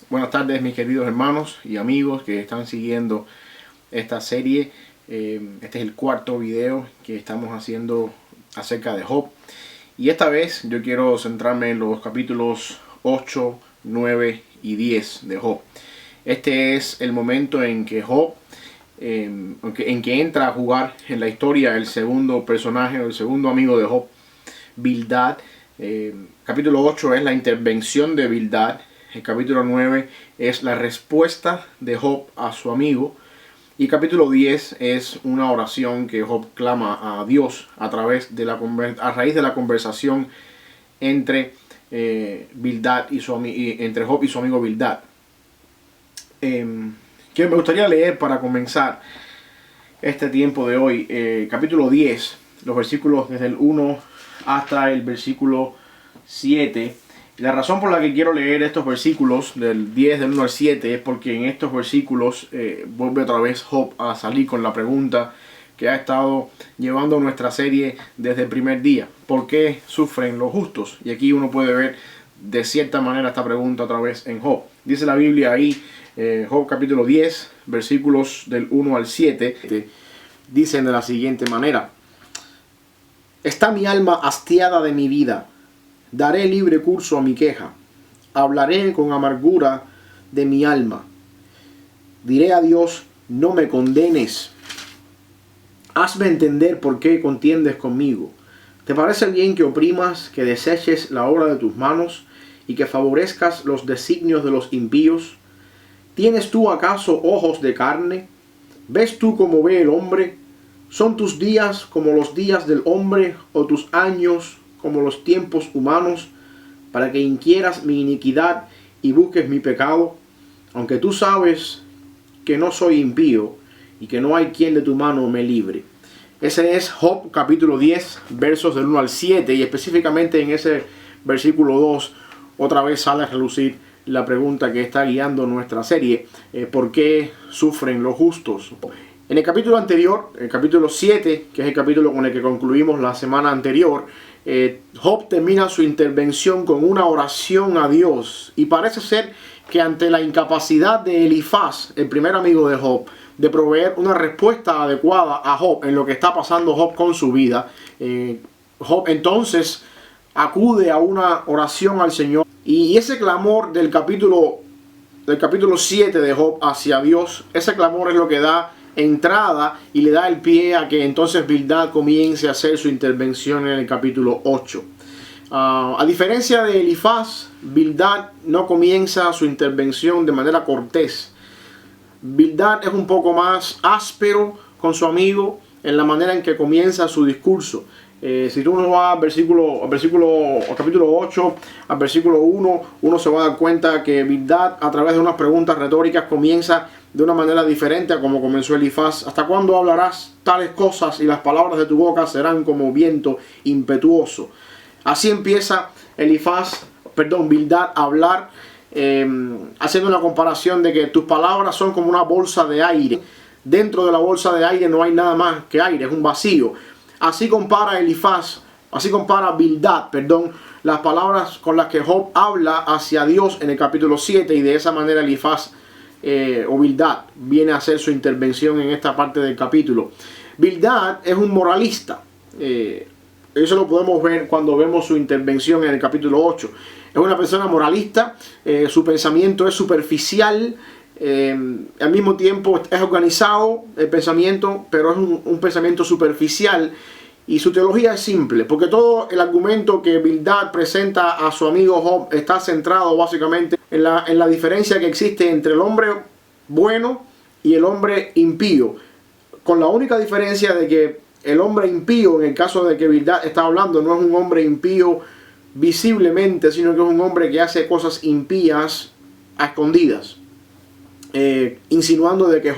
Buenas tardes, mis queridos hermanos y amigos que están siguiendo esta serie. Este es el cuarto video que estamos haciendo acerca de Job. Y esta vez yo quiero centrarme en los capítulos 8, 9 y 10 de Job. Este es el momento en que Job, en que entra a jugar en la historia el segundo personaje, el segundo amigo de Job, Bildad. Capítulo 8 es la intervención de Bildad. El capítulo 9 es la respuesta de Job a su amigo. Y el capítulo 10 es una oración que Job clama a Dios a raíz de la conversación entre Bildad entre Job y su amigo Bildad. Que me gustaría leer para comenzar este tiempo de hoy. Capítulo 10, los versículos desde el 1 hasta el versículo 7. La razón por la que quiero leer estos versículos del 10 del 1 al 7 es porque en estos versículos vuelve otra vez Job a salir con la pregunta que ha estado llevando nuestra serie desde el primer día. ¿Por qué sufren los justos? Y aquí uno puede ver de cierta manera esta pregunta otra vez en Job. Dice la Biblia ahí, Job capítulo 10, versículos del 1 al 7, dicen de la siguiente manera: Está mi alma hastiada de mi vida. Daré libre curso a mi queja. Hablaré con amargura de mi alma. Diré a Dios, no me condenes. Hazme entender por qué contiendes conmigo. ¿Te parece bien que oprimas, que deseches la obra de tus manos y que favorezcas los designios de los impíos? ¿Tienes tú acaso ojos de carne? ¿Ves tú como ve el hombre? ¿Son tus días como los días del hombre o tus años como los tiempos humanos, para que inquieras mi iniquidad y busques mi pecado? Aunque tú sabes que no soy impío y que no hay quien de tu mano me libre. Ese es Job capítulo 10, versos del 1 al 7, y específicamente en ese versículo 2, otra vez sale a relucir la pregunta que está guiando nuestra serie: ¿por qué sufren los justos? En el capítulo anterior, el capítulo 7, que es el capítulo con el que concluimos la semana anterior, Job termina su intervención con una oración a Dios, y parece ser que ante la incapacidad de Elifaz, el primer amigo de Job, de proveer una respuesta adecuada a Job en lo que está pasando Job con su vida, Job entonces acude a una oración al Señor, y ese clamor del capítulo 7 de Job hacia Dios, ese clamor es lo que da entrada y le da el pie a que entonces Bildad comience a hacer su intervención en el capítulo 8. A diferencia de Elifaz, Bildad no comienza su intervención de manera cortés. Bildad es un poco más áspero con su amigo en la manera en que comienza su discurso. Si tú no vas al capítulo 8, al versículo 1, uno se va a dar cuenta que Bildad, a través de unas preguntas retóricas, comienza de una manera diferente a como comenzó Elifaz. ¿Hasta cuándo hablarás tales cosas y las palabras de tu boca serán como viento impetuoso? Así empieza Bildad a hablar, haciendo una comparación de que tus palabras son como una bolsa de aire. Dentro de la bolsa de aire no hay nada más que aire, es un vacío. Así compara Bildad, las palabras con las que Job habla hacia Dios en el capítulo 7, y de esa manera Elifaz o Bildad viene a hacer su intervención en esta parte del capítulo. Bildad es un moralista. Eso lo podemos ver cuando vemos su intervención en el capítulo 8. Es una persona moralista, su pensamiento es superficial, al mismo tiempo es organizado el pensamiento, pero es un pensamiento superficial, y su teología es simple, porque todo el argumento que Bildad presenta a su amigo Job está centrado básicamente en la diferencia que existe entre el hombre bueno y el hombre impío, con la única diferencia de que el hombre impío, en el caso de que Bildad está hablando, no es un hombre impío visiblemente, sino que es un hombre que hace cosas impías a escondidas, insinuando de que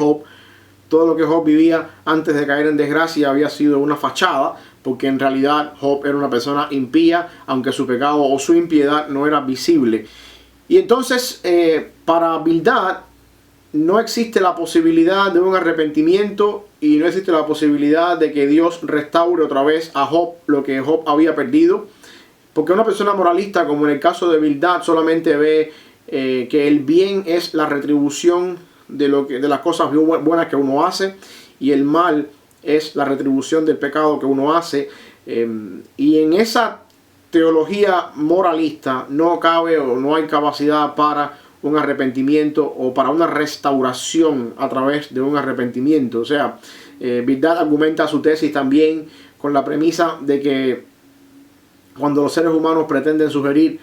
todo lo que Job vivía antes de caer en desgracia había sido una fachada, porque en realidad Job era una persona impía, aunque su pecado o su impiedad no era visible. Y entonces, para Bildad no existe la posibilidad de un arrepentimiento, y no existe la posibilidad de que Dios restaure otra vez a Job lo que Job había perdido, porque una persona moralista, como en el caso de Bildad, solamente ve que el bien es la retribución de las cosas buenas que uno hace, y el mal es la retribución del pecado que uno hace. Y en esa teología moralista no cabe o no hay capacidad para un arrepentimiento o para una restauración a través de un arrepentimiento. O sea, Bildad argumenta su tesis también con la premisa de que cuando los seres humanos pretenden sugerir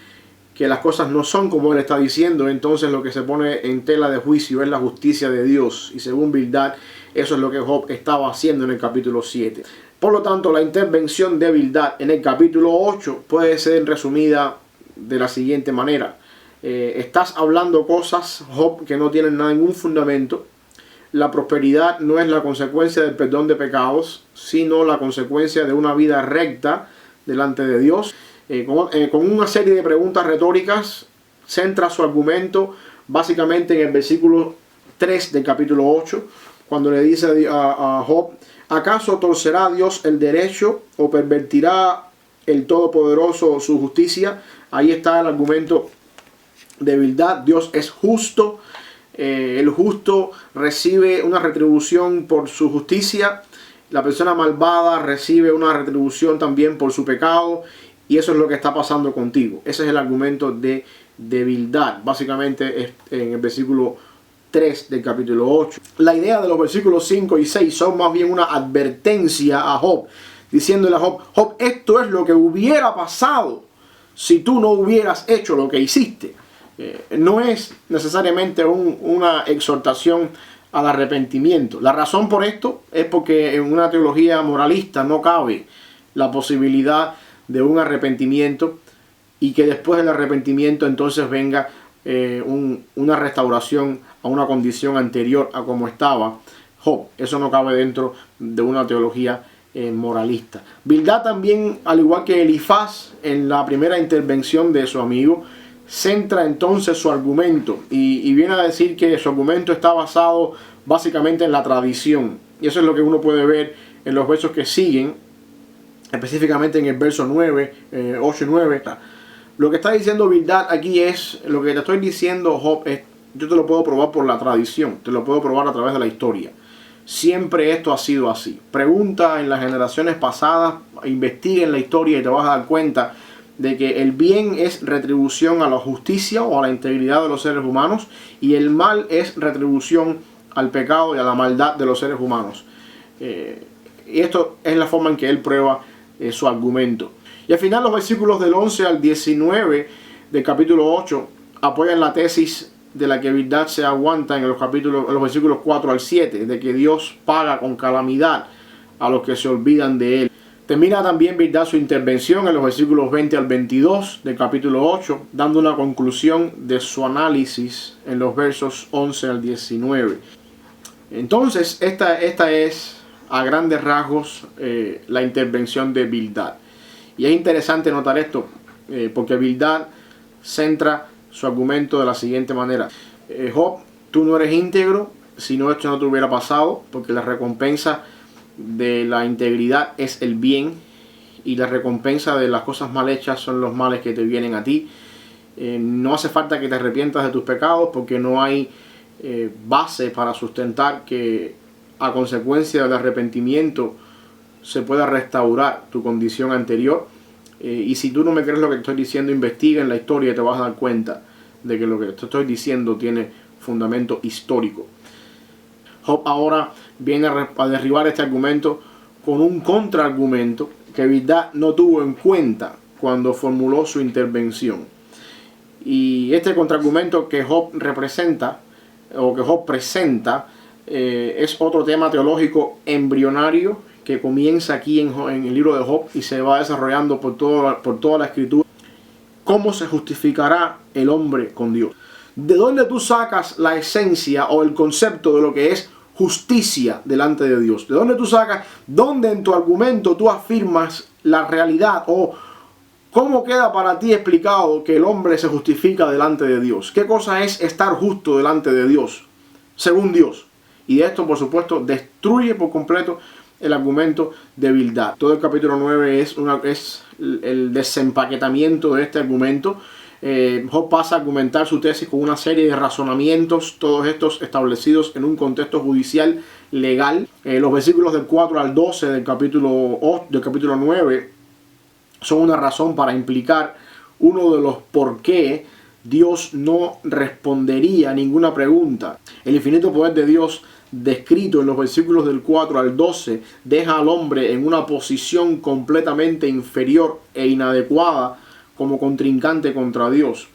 que las cosas no son como él está diciendo, entonces lo que se pone en tela de juicio es la justicia de Dios. Y según Bildad, eso es lo que Job estaba haciendo en el capítulo 7. Por lo tanto, la intervención de Bildad en el capítulo 8 puede ser resumida de la siguiente manera. Estás hablando cosas, Job, que no tienen ningún fundamento. La prosperidad no es la consecuencia del perdón de pecados, sino la consecuencia de una vida recta delante de Dios. Con una serie de preguntas retóricas, centra su argumento básicamente en el versículo 3 del capítulo 8, cuando le dice a Job: ¿acaso torcerá Dios el derecho o pervertirá el Todopoderoso su justicia? Ahí está el argumento de Bildad. Dios es justo. El justo recibe una retribución por su justicia. La persona malvada recibe una retribución también por su pecado. Y eso es lo que está pasando contigo. Ese es el argumento de Bildad. Básicamente es en el versículo 3 del capítulo 8. La idea de los versículos 5 y 6 son más bien una advertencia a Job, diciéndole a Job: Job, esto es lo que hubiera pasado si tú no hubieras hecho lo que hiciste. No es necesariamente una exhortación al arrepentimiento. La razón por esto es porque en una teología moralista no cabe la posibilidad de un arrepentimiento y que después del arrepentimiento entonces venga una restauración a una condición anterior a como estaba Job. Eso no cabe dentro de una teología moralista. Bildad también, al igual que Elifaz en la primera intervención de su amigo, centra entonces su argumento y viene a decir que su argumento está basado básicamente en la tradición. Y eso es lo que uno puede ver en los versos que siguen, específicamente en el verso 9, 8 y 9. Lo que está diciendo Bildad aquí es: lo que te estoy diciendo, Job, yo te lo puedo probar por la tradición, te lo puedo probar a través de la historia. Siempre esto ha sido así. Pregunta en las generaciones pasadas, investiga en la historia y te vas a dar cuenta de que el bien es retribución a la justicia o a la integridad de los seres humanos, y el mal es retribución al pecado y a la maldad de los seres humanos. Y esto es la forma en que él prueba su argumento. Y al final los versículos del 11 al 19 del capítulo 8 apoyan la tesis de la que Bildad se aguanta en los versículos 4 al 7, de que Dios paga con calamidad a los que se olvidan de él. Termina también Bildad su intervención en los versículos 20 al 22 del capítulo 8, dando una conclusión de su análisis en los versos 11 al 19. Entonces, esta es a grandes rasgos la intervención de Bildad. Y es interesante notar esto, porque Bildad centra su argumento de la siguiente manera: Job, tú no eres íntegro si no esto no te hubiera pasado, porque la recompensa de la integridad es el bien, y la recompensa de las cosas mal hechas son los males que te vienen a ti. No hace falta que te arrepientas de tus pecados, porque no hay base para sustentar que a consecuencia del arrepentimiento se pueda restaurar tu condición anterior. Y si tú no me crees lo que te estoy diciendo, investiga en la historia y te vas a dar cuenta de que lo que te estoy diciendo tiene fundamento histórico. Job ahora viene a derribar este argumento con un contraargumento que Bildad no tuvo en cuenta cuando formuló su intervención. Y este contraargumento que Job representa, o que Job presenta, es otro tema teológico embrionario que comienza aquí en el libro de Job y se va desarrollando por toda la escritura. ¿Cómo se justificará el hombre con Dios? ¿De dónde tú sacas la esencia o el concepto de lo que es justicia delante de Dios? ¿De dónde tú sacas, dónde en tu argumento tú afirmas la realidad, o cómo queda para ti explicado que el hombre se justifica delante de Dios? ¿Qué cosa es estar justo delante de Dios, según Dios? Y esto, por supuesto, destruye por completo el argumento de Bildad. Todo el capítulo 9 es el desempaquetamiento de este argumento. Job pasa a argumentar su tesis con una serie de razonamientos, todos estos establecidos en un contexto judicial legal. Los versículos del 4 al 12 del capítulo 9 son una razón para implicar uno de los por qué Dios no respondería a ninguna pregunta. El infinito poder de Dios, descrito en los versículos del 4 al 12, deja al hombre en una posición completamente inferior e inadecuada como contrincante contra Dios.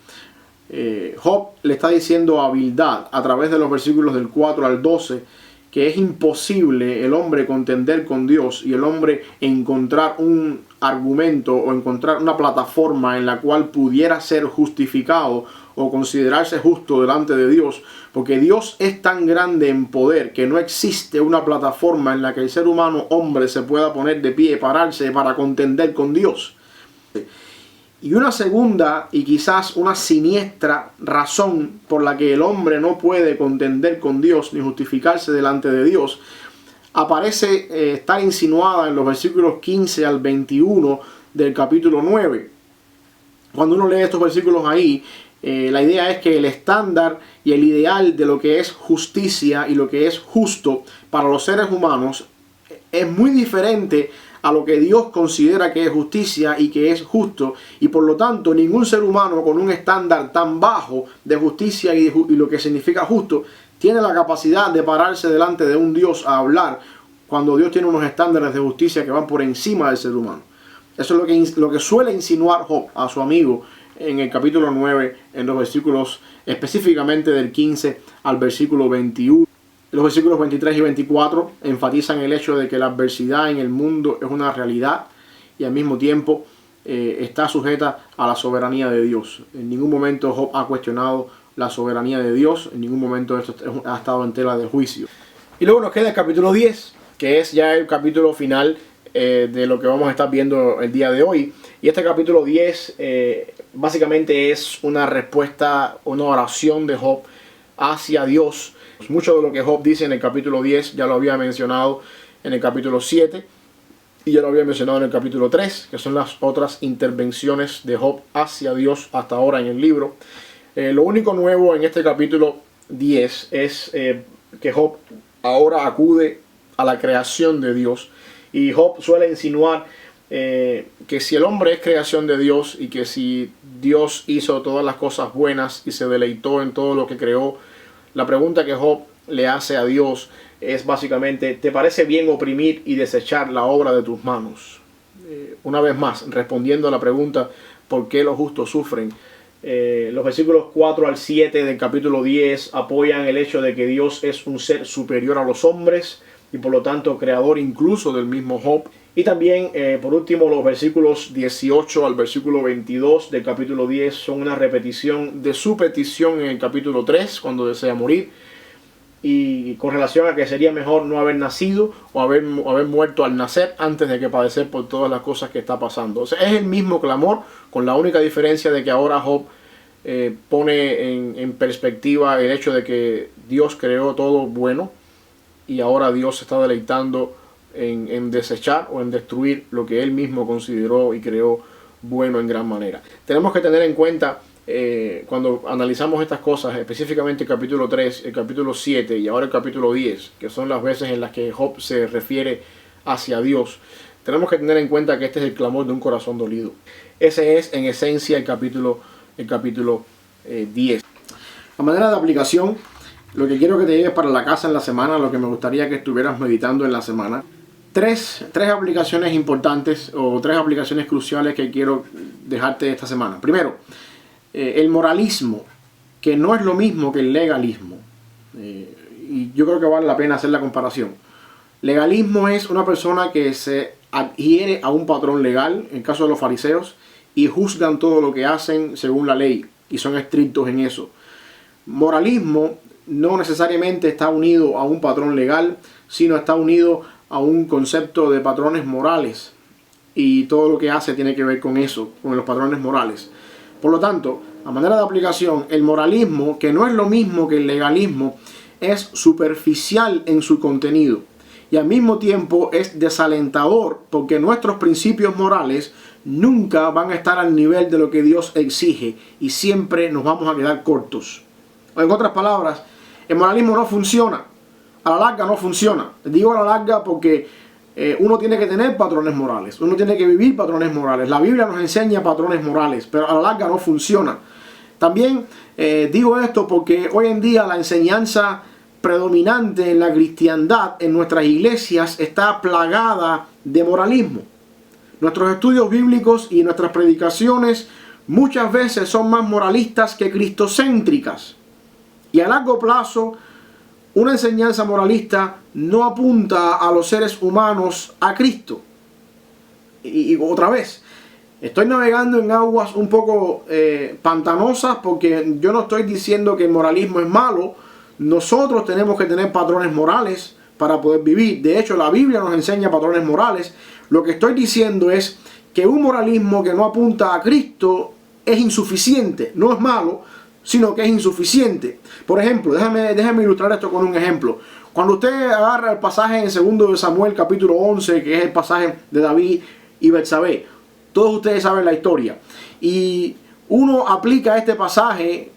Job le está diciendo a Bildad a través de los versículos del 4 al 12 que es imposible el hombre contender con Dios y el hombre encontrar un argumento o encontrar una plataforma en la cual pudiera ser justificado o considerarse justo delante de Dios, porque Dios es tan grande en poder que no existe una plataforma en la que el ser humano hombre se pueda poner de pie, pararse para contender con Dios. Y una segunda y quizás una siniestra razón por la que el hombre no puede contender con Dios ni justificarse delante de Dios aparece estar insinuada en los versículos 15 al 21 del capítulo 9. Cuando uno lee estos versículos ahí, la idea es que el estándar y el ideal de lo que es justicia y lo que es justo para los seres humanos es muy diferente a lo que Dios considera que es justicia y que es justo, y por lo tanto ningún ser humano con un estándar tan bajo de justicia y lo que significa justo tiene la capacidad de pararse delante de un Dios a hablar cuando Dios tiene unos estándares de justicia que van por encima del ser humano. Eso es lo que suele insinuar Job a su amigo en el capítulo 9, en los versículos específicamente del 15 al versículo 21. Los versículos 23 y 24 enfatizan el hecho de que la adversidad en el mundo es una realidad y al mismo tiempo está sujeta a la soberanía de Dios. En ningún momento Job ha cuestionado la soberanía de Dios, en ningún momento esto ha estado en tela de juicio. Y luego nos queda el capítulo 10, que es ya el capítulo final de lo que vamos a estar viendo el día de hoy. Y este capítulo 10 básicamente es una respuesta, una oración de Job hacia Dios. Mucho de lo que Job dice en el capítulo 10 ya lo había mencionado en el capítulo 7 y ya lo había mencionado en el capítulo 3, que son las otras intervenciones de Job hacia Dios hasta ahora en el libro. Lo único nuevo en este capítulo 10 es que Job ahora acude a la creación de Dios, y Job suele insinuar que si el hombre es creación de Dios y que si Dios hizo todas las cosas buenas y se deleitó en todo lo que creó, la pregunta que Job le hace a Dios es básicamente: ¿te parece bien oprimir y desechar la obra de tus manos? Una vez más, respondiendo a la pregunta ¿por qué los justos sufren? Los versículos 4 al 7 del capítulo 10 apoyan el hecho de que Dios es un ser superior a los hombres y por lo tanto creador incluso del mismo Job. Y también, por último, los versículos 18 al versículo 22 del capítulo 10 son una repetición de su petición en el capítulo 3, cuando desea morir, y con relación a que sería mejor no haber nacido o haber muerto al nacer antes de que padecer por todas las cosas que está pasando. O sea, es el mismo clamor, con la única diferencia de que ahora Job pone en perspectiva el hecho de que Dios creó todo bueno y ahora Dios se está deleitando en desechar o en destruir lo que él mismo consideró y creó bueno en gran manera. Tenemos que tener en cuenta cuando analizamos estas cosas, específicamente el capítulo 3, el capítulo 7 y ahora el capítulo 10, que son las veces en las que Job se refiere hacia Dios, tenemos que tener en cuenta que este es el clamor de un corazón dolido. Ese es en esencia el capítulo 10. A manera de aplicación, lo que quiero que te lleves para la casa en la semana, lo que me gustaría que estuvieras meditando en la semana, tres aplicaciones importantes o tres aplicaciones cruciales que quiero dejarte esta semana. Primero, el moralismo, que no es lo mismo que el legalismo. Y yo creo que vale la pena hacer la comparación. Legalismo es una persona que se adhiere a un patrón legal, en el caso de los fariseos, y juzgan todo lo que hacen según la ley y son estrictos en eso. Moralismo no necesariamente está unido a un patrón legal, sino está unido a un concepto de patrones morales, y todo lo que hace tiene que ver con eso, con los patrones morales. Por lo tanto, a manera de aplicación, el moralismo, que no es lo mismo que el legalismo, es superficial en su contenido y al mismo tiempo es desalentador porque nuestros principios morales nunca van a estar al nivel de lo que Dios exige y siempre nos vamos a quedar cortos. En otras palabras, el moralismo no funciona. A la larga no funciona. Digo a la larga porque uno tiene que tener patrones morales. Uno tiene que vivir patrones morales. La Biblia nos enseña patrones morales, pero a la larga no funciona. También digo esto porque hoy en día la enseñanza predominante en la cristiandad, en nuestras iglesias, está plagada de moralismo. Nuestros estudios bíblicos y nuestras predicaciones muchas veces son más moralistas que cristocéntricas. Y a largo plazo, una enseñanza moralista no apunta a los seres humanos a Cristo. Y otra vez, estoy navegando en aguas un poco pantanosas porque yo no estoy diciendo que el moralismo es malo. Nosotros tenemos que tener patrones morales para poder vivir. De hecho, la Biblia nos enseña patrones morales. Lo que estoy diciendo es que un moralismo que no apunta a Cristo es insuficiente. No es malo, sino que es insuficiente. Por ejemplo, déjame ilustrar esto con un ejemplo. Cuando usted agarra el pasaje en 2 de Samuel capítulo 11, que es el pasaje de David y Betsabé, todos ustedes saben la historia, y uno aplica este pasaje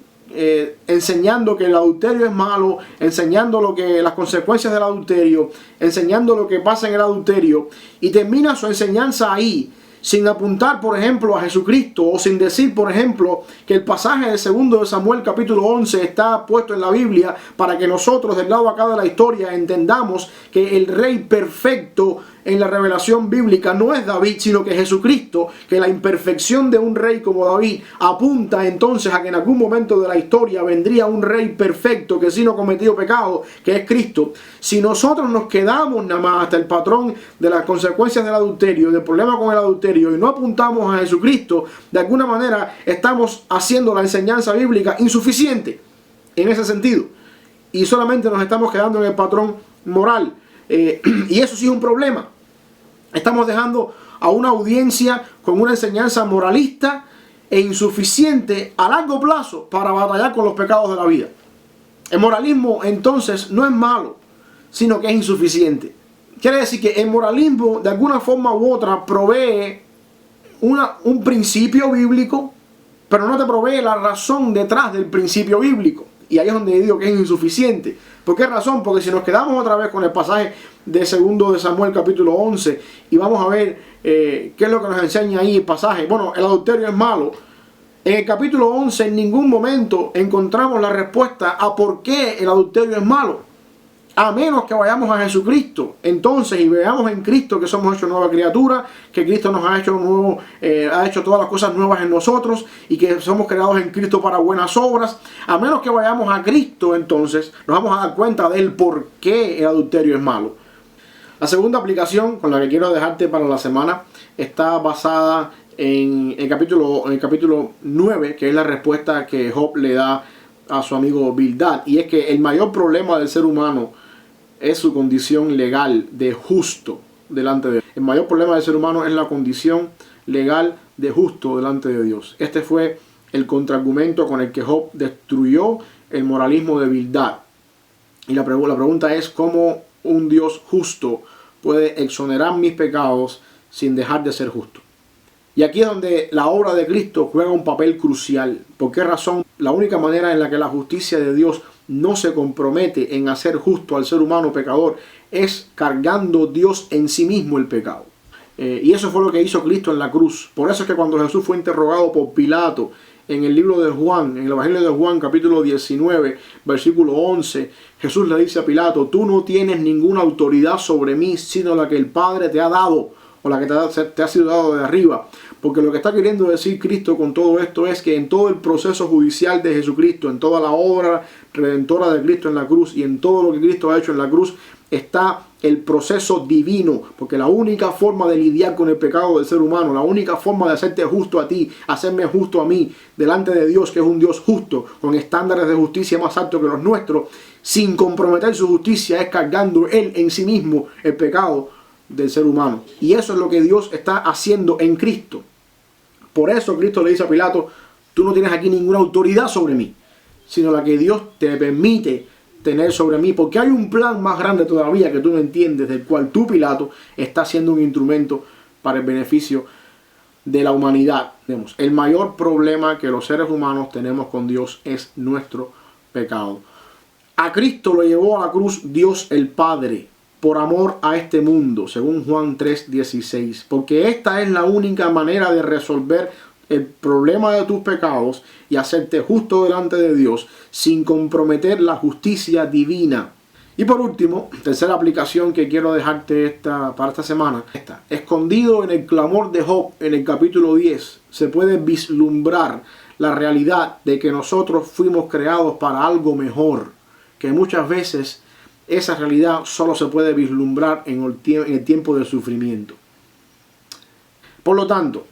enseñando que el adulterio es malo, enseñando las consecuencias del adulterio, enseñando lo que pasa en el adulterio, y termina su enseñanza ahí, sin apuntar, por ejemplo, a Jesucristo, o sin decir, por ejemplo, que el pasaje de 2 de Samuel capítulo 11 está puesto en la Biblia para que nosotros, del lado acá de la historia, entendamos que el rey perfecto en la revelación bíblica no es David, sino que Jesucristo, que la imperfección de un rey como David apunta entonces a que en algún momento de la historia vendría un rey perfecto que sí no cometió pecado, que es Cristo. Si nosotros nos quedamos nada más hasta el patrón de las consecuencias del adulterio, del problema con el adulterio, y no apuntamos a Jesucristo, de alguna manera estamos haciendo la enseñanza bíblica insuficiente en ese sentido, y solamente nos estamos quedando en el patrón moral. Y eso sí es un problema. Estamos dejando a una audiencia con una enseñanza moralista e insuficiente a largo plazo para batallar con los pecados de la vida. El moralismo entonces no es malo, sino que es insuficiente. Quiere decir que el moralismo de alguna forma u otra provee un principio bíblico, pero no te provee la razón detrás del principio bíblico. Y ahí es donde digo que es insuficiente. ¿Por qué razón? Porque si nos quedamos otra vez con el pasaje de 2 de Samuel capítulo 11 y vamos a ver qué es lo que nos enseña ahí el pasaje. Bueno, el adulterio es malo. En el capítulo 11 en ningún momento encontramos la respuesta a por qué el adulterio es malo. A menos que vayamos a Jesucristo entonces y veamos en Cristo que somos hechos nueva criatura, que Cristo nos ha hecho nuevo, ha hecho todas las cosas nuevas en nosotros y que somos creados en Cristo para buenas obras. A menos que vayamos a Cristo entonces nos vamos a dar cuenta del por qué el adulterio es malo. La segunda aplicación con la que quiero dejarte para la semana está basada en el capítulo 9, que es la respuesta que Job le da a su amigo Bildad, y es que el mayor problema del ser humano es su condición legal de justo delante de Dios. El mayor problema del ser humano es la condición legal de justo delante de Dios. Este fue el contraargumento con el que Job destruyó el moralismo de Bildad. Y la pregunta es cómo un Dios justo puede exonerar mis pecados sin dejar de ser justo. Y aquí es donde la obra de Cristo juega un papel crucial. ¿Por qué razón? La única manera en la que la justicia de Dios no se compromete en hacer justo al ser humano pecador es cargando Dios en sí mismo el pecado. Y eso fue lo que hizo Cristo en la cruz. Por eso es que cuando Jesús fue interrogado por Pilato en el libro de Juan, en el Evangelio de Juan capítulo 19, versículo 11, Jesús le dice a Pilato: tú no tienes ninguna autoridad sobre mí sino la que el Padre te ha dado, o la que te ha sido dado de arriba. Porque lo que está queriendo decir Cristo con todo esto es que en todo el proceso judicial de Jesucristo, en toda la obra redentora de Cristo en la cruz y en todo lo que Cristo ha hecho en la cruz, está el proceso divino. Porque la única forma de lidiar con el pecado del ser humano, la única forma de hacerte justo a ti, hacerme justo a mí, delante de Dios, que es un Dios justo, con estándares de justicia más altos que los nuestros, sin comprometer su justicia, es cargando Él en sí mismo el pecado del ser humano. Y eso es lo que Dios está haciendo en Cristo. Por eso Cristo le dice a Pilato: tú no tienes aquí ninguna autoridad sobre mí, sino la que Dios te permite tener sobre mí, porque hay un plan más grande todavía que tú no entiendes, del cual tú, Pilato, estás siendo un instrumento para el beneficio de la humanidad. El mayor problema que los seres humanos tenemos con Dios es nuestro pecado. A Cristo lo llevó a la cruz Dios el Padre por amor a este mundo, según Juan 3:16, porque esta es la única manera de resolver el problema de tus pecados y hacerte justo delante de Dios sin comprometer la justicia divina. Y por último, tercera aplicación que quiero dejarte para esta semana. Escondido en el clamor de Job en el capítulo 10, se puede vislumbrar la realidad de que nosotros fuimos creados para algo mejor, que muchas veces esa realidad solo se puede vislumbrar en el tiempo del sufrimiento. Por lo tanto,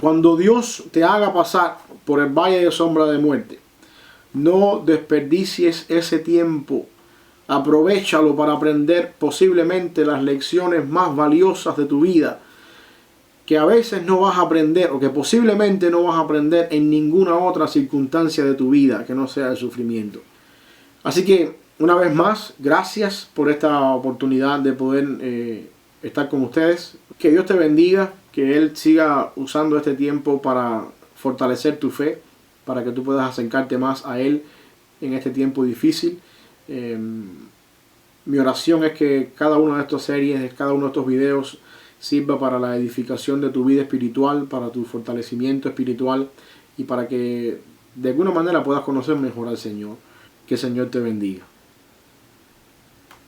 cuando Dios te haga pasar por el valle de sombra de muerte, no desperdicies ese tiempo. Aprovéchalo para aprender posiblemente las lecciones más valiosas de tu vida, que a veces no vas a aprender, o que posiblemente no vas a aprender en ninguna otra circunstancia de tu vida que no sea el sufrimiento. Así que, una vez más, gracias por esta oportunidad de poder estar con ustedes. Que Dios te bendiga, que Él siga usando este tiempo para fortalecer tu fe, para que tú puedas acercarte más a Él en este tiempo difícil. Mi oración es que cada una de estas series, cada uno de estos videos sirva para la edificación de tu vida espiritual, para tu fortalecimiento espiritual y para que de alguna manera puedas conocer mejor al Señor. Que el Señor te bendiga.